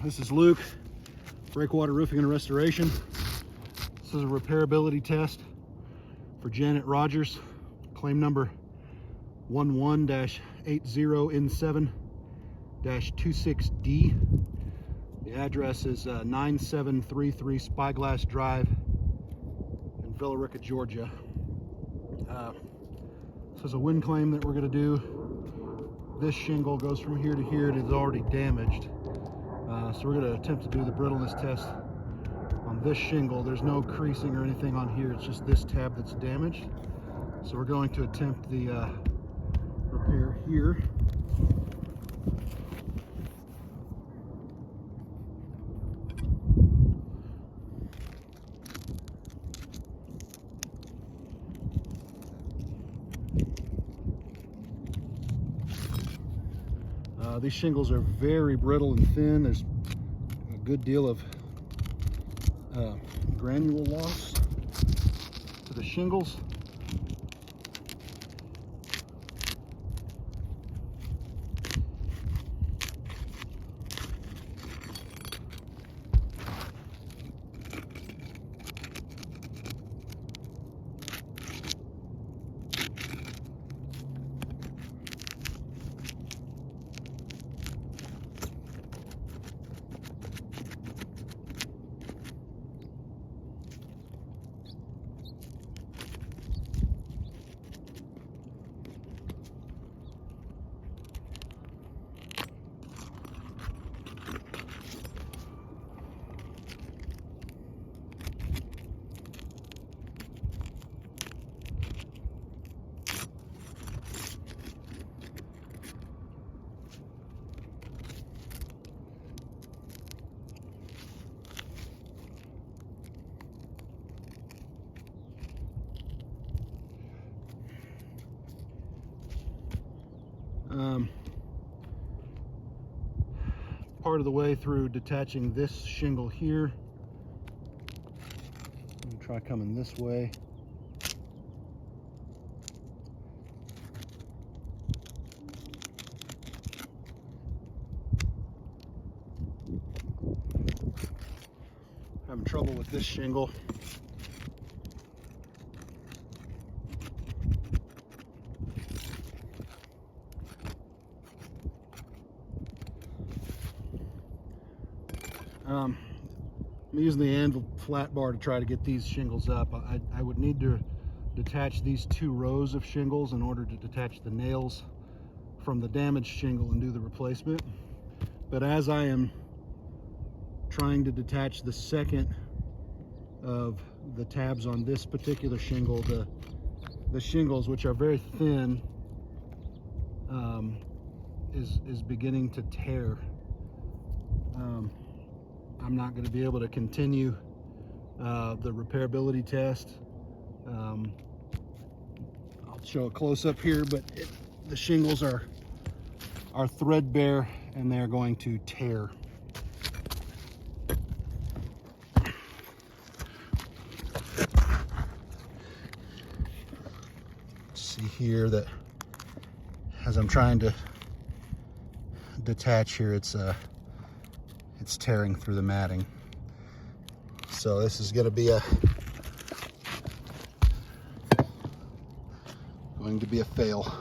This is Luke, Breakwater Roofing and Restoration. This is a repairability test for Janet Rogers, claim number 11-80N7-26D. The address is 9733 Spyglass Drive in Villa Rica, Georgia. This is a wind claim that we're going to do. This shingle goes from here to here. It is already damaged. So we're going to attempt to do the brittleness test on this shingle. There's no creasing or anything on here. It's just this tab that's damaged. So we're going to attempt the repair here. These shingles are very brittle and thin. There's a good deal of granule loss to the shingles. Part of the way through detaching this shingle here. Try coming this way. Having trouble with this shingle. I'm using the anvil flat bar to try to get these shingles up. I would need to detach these two rows of shingles in order to detach the nails from the damaged shingle and do the replacement. But as I am trying to detach the second of the tabs on this particular shingle, the shingles, which are very thin, is beginning to tear. I'm not going to be able to continue the repairability test. I'll show a close-up here, but the shingles are threadbare and they're going to tear. See here that as I'm trying to detach here, it's tearing through the matting. So this is going to be a fail.